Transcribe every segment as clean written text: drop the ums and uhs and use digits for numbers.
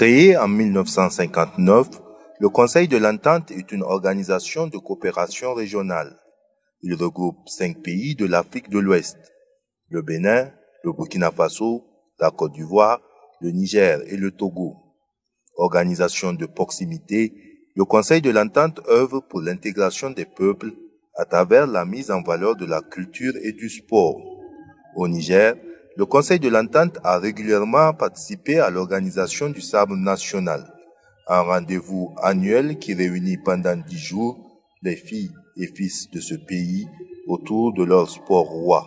Créé en 1959, le Conseil de l'Entente est une organisation de coopération régionale. Il regroupe 5 pays de l'Afrique de l'Ouest: le Bénin, le Burkina Faso, la Côte d'Ivoire, le Niger et le Togo. Organisation de proximité, le Conseil de l'Entente œuvre pour l'intégration des peuples à travers la mise en valeur de la culture et du sport. Au Niger, le Conseil de l'Entente a régulièrement participé à l'organisation du Sabre national, un rendez-vous annuel qui réunit pendant 10 jours les filles et fils de ce pays autour de leur sport roi,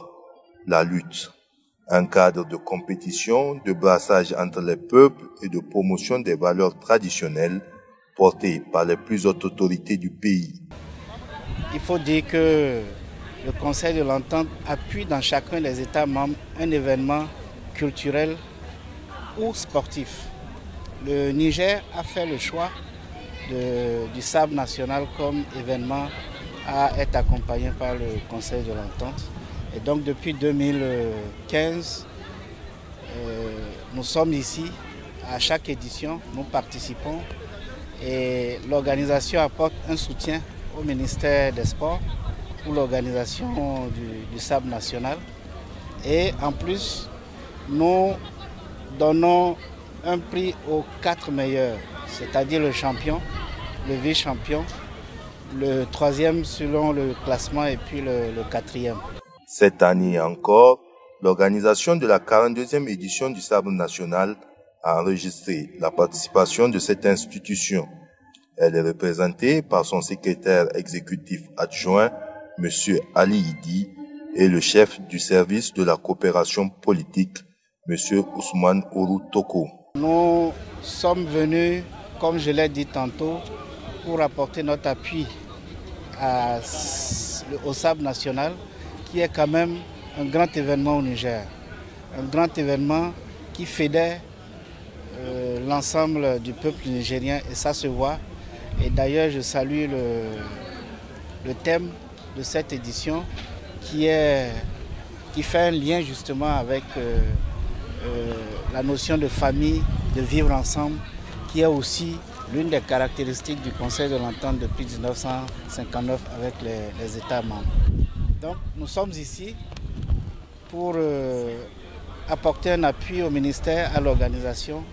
la lutte. Un cadre de compétition, de brassage entre les peuples et de promotion des valeurs traditionnelles portées par les plus hautes autorités du pays. Il faut dire que le Conseil de l'Entente appuie dans chacun des États membres un événement culturel ou sportif. Le Niger a fait le choix du Sabre national comme événement à être accompagné par le Conseil de l'Entente. Et donc depuis 2015, nous sommes ici. À chaque édition, nous participons et l'organisation apporte un soutien au ministère des Sports pour l'organisation du Sabre national. Et en plus, nous donnons un prix aux 4 meilleurs, c'est-à-dire le champion, le vice-champion, le 3e selon le classement et puis le 4e. Cette année encore, l'organisation de la 42e édition du Sabre national a enregistré la participation de cette institution. Elle est représentée par son secrétaire exécutif adjoint, M. Ali Idi, et le chef du service de la coopération politique, M. Ousmane Ourou Toko. Nous sommes venus, comme je l'ai dit tantôt, pour apporter notre appui au Sabre national, qui est quand même un grand événement au Niger. Un grand événement qui fédère l'ensemble du peuple nigérien et ça se voit. Et d'ailleurs, je salue le thème de cette édition qui fait un lien justement avec la notion de famille, de vivre ensemble, qui est aussi l'une des caractéristiques du Conseil de l'Entente depuis 1959 avec les États membres. Donc nous sommes ici pour apporter un appui au ministère à l'organisation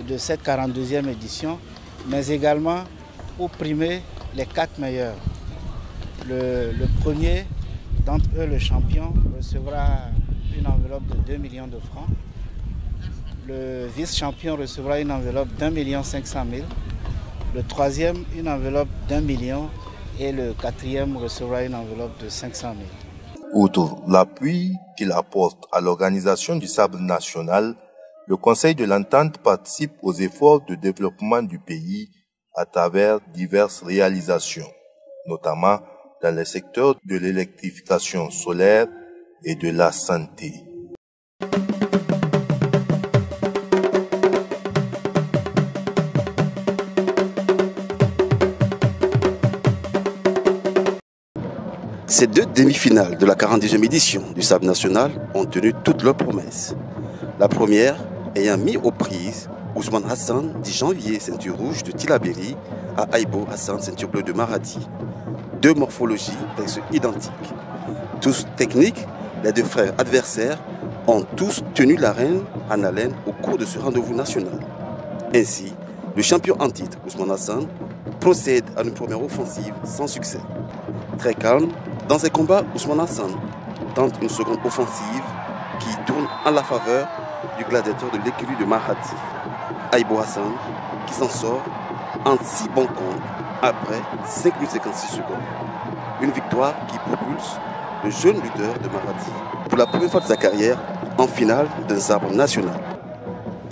de cette 42e édition, mais également pour primer les 4 meilleurs. Le premier d'entre eux, le champion, recevra une enveloppe de 2 millions de francs. Le vice-champion recevra une enveloppe d'1,5 million. Le 3e, une enveloppe d'1 million. Et le 4e recevra une enveloppe de 500 000. Outre l'appui qu'il apporte à l'organisation du Sabre national, le Conseil de l'Entente participe aux efforts de développement du pays à travers diverses réalisations, notamment dans les secteurs de l'électrification solaire et de la santé. Ces 2 demi-finales de la 42e édition du Sabre national ont tenu toutes leurs promesses. La première ayant mis aux prises Ousmane Hassan, dit Janvier, ceinture rouge de Tillabéri, à Aibo Hassan, ceinture bleue de Maradi. 2 morphologies presque identiques. Tous techniques, les 2 frères adversaires ont tous tenu l'arène en haleine au cours de ce rendez-vous national. Ainsi, le champion en titre, Ousmane Hassan, procède à une première offensive sans succès. Très calme, dans ses combats, Ousmane Hassan tente une seconde offensive qui tourne en la faveur du gladiateur de l'écurie de Maradi, Aibo Hassan, qui s'en sort en 6 bons comptes après 5 minutes 56 secondes. Une victoire qui propulse le jeune lutteur de Maradi pour la première fois de sa carrière en finale d'un sabre national.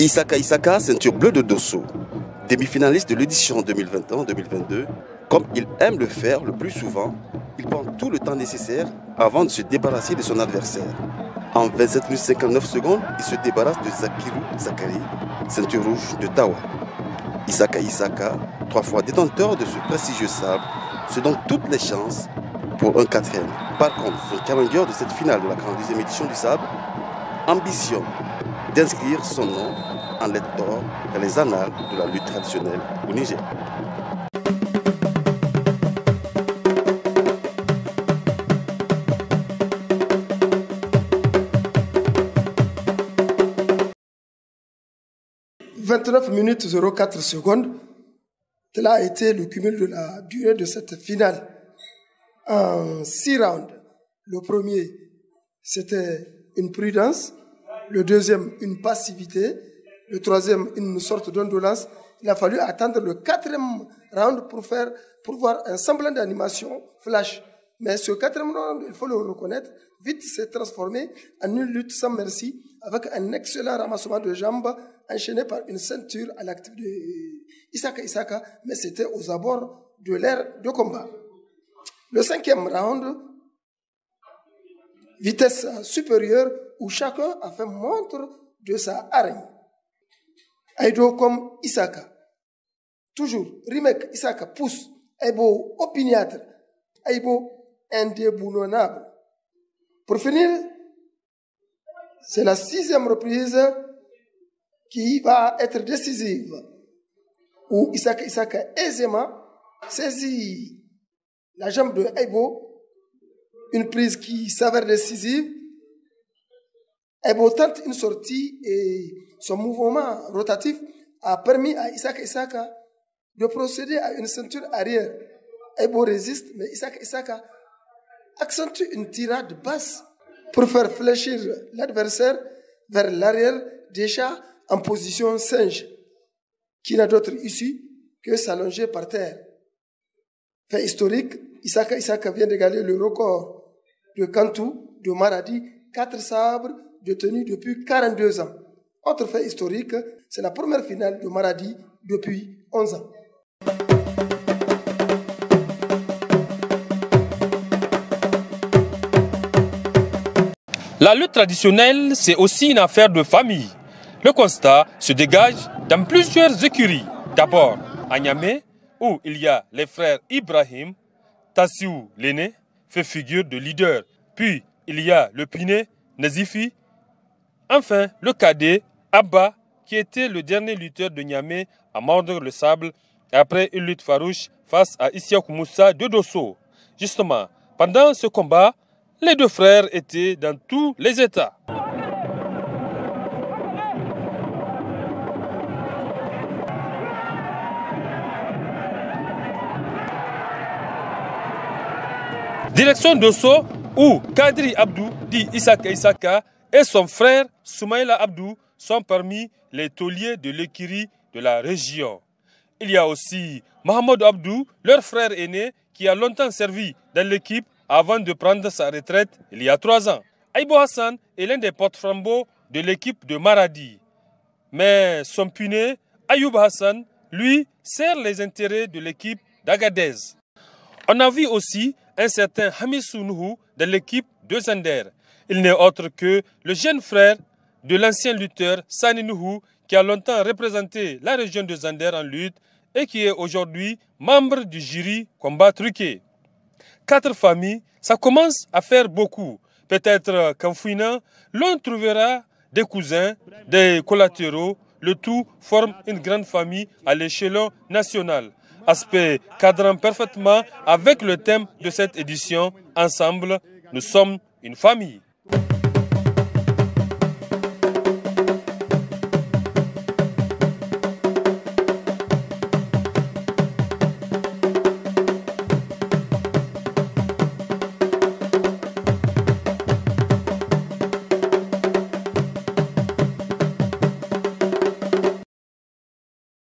Isaka, ceinture bleue de Dosso, demi-finaliste de l'édition 2021-2022, comme il aime le faire le plus souvent, il prend tout le temps nécessaire avant de se débarrasser de son adversaire. En 27 minutes 59 secondes, il se débarrasse de Zakirou Zakari, ceinture rouge de Tawa. Isaka, 3 fois détenteur de ce prestigieux sabre, se donne toutes les chances pour un 4e. Par contre, son challenger de cette finale de la 42e édition du sabre ambitionne d'inscrire son nom en lettres d'or dans les annales de la lutte traditionnelle au Niger. « 29 minutes 04 secondes, tel a été le cumul de la durée de cette finale en 6 rounds. Le premier, c'était une prudence. Le deuxième, une passivité. Le troisième, une sorte d'indolence. Il a fallu attendre le 4e round pour voir un semblant d'animation flash. Mais ce 4e round, il faut le reconnaître, vite s'est transformé en une lutte sans merci, avec un excellent ramassement de jambes enchaîné par une ceinture à l'actif de Isaka, mais c'était aux abords de l'ère de combat. Le 5e round, vitesse supérieure, où chacun a fait montre de sa hargne. Aido comme Isaka. Toujours, Rimek Isaka pousse. Aibo opiniâtre. Aibo indéboulonnable. Pour finir, c'est la 6e reprise qui va être décisive, où Isaka aisément saisit la jambe de Aibo, une prise qui s'avère décisive. Aibo tente une sortie et son mouvement rotatif a permis à Isaka de procéder à une ceinture arrière. Aibo résiste, mais Isaka accentue une tirade basse pour faire fléchir l'adversaire vers l'arrière, déjà en position singe, qui n'a d'autre issue que s'allonger par terre. Fait historique, Isaka vient d'égaler le record de Kantou, de Maradi, 4 sabres détenus depuis 42 ans. Autre fait historique, c'est la première finale de Maradi depuis 11 ans. La lutte traditionnelle, c'est aussi une affaire de famille. Le constat se dégage dans plusieurs écuries. D'abord, à Niamey, où il y a les frères Ibrahim, Tassiou l'aîné, fait figure de leader. Puis, il y a le Piné, Nazifi. Enfin, le cadet, Abba, qui était le dernier lutteur de Niamey à mordre le sable après une lutte farouche face à Isiakou Moussa de Dosso. Justement, pendant ce combat, les deux frères étaient dans tous les états. Direction Dosso, où Kadri Abdou, dit Isaka, et son frère Soumaïla Abdou sont parmi les tauliers de l'écurie de la région. Il y a aussi Mohamed Abdou, leur frère aîné, qui a longtemps servi dans l'équipe avant de prendre sa retraite il y a 3 ans. Aibo Hassan est l'un des porte-flambeaux de l'équipe de Maradi. Mais son puné, Ayoub Hassan, lui, sert les intérêts de l'équipe d'Agadez. On a vu aussi un certain Hamissou Nuhu de l'équipe de Zander. Il n'est autre que le jeune frère de l'ancien lutteur Sani Nuhu, qui a longtemps représenté la région de Zander en lutte et qui est aujourd'hui membre du jury combat truqué. 4 familles, ça commence à faire beaucoup. Peut-être qu'en fouinant, l'on trouvera des cousins, des collatéraux. Le tout forme une grande famille à l'échelon national. Aspect cadrant parfaitement avec le thème de cette édition. Ensemble, nous sommes une famille.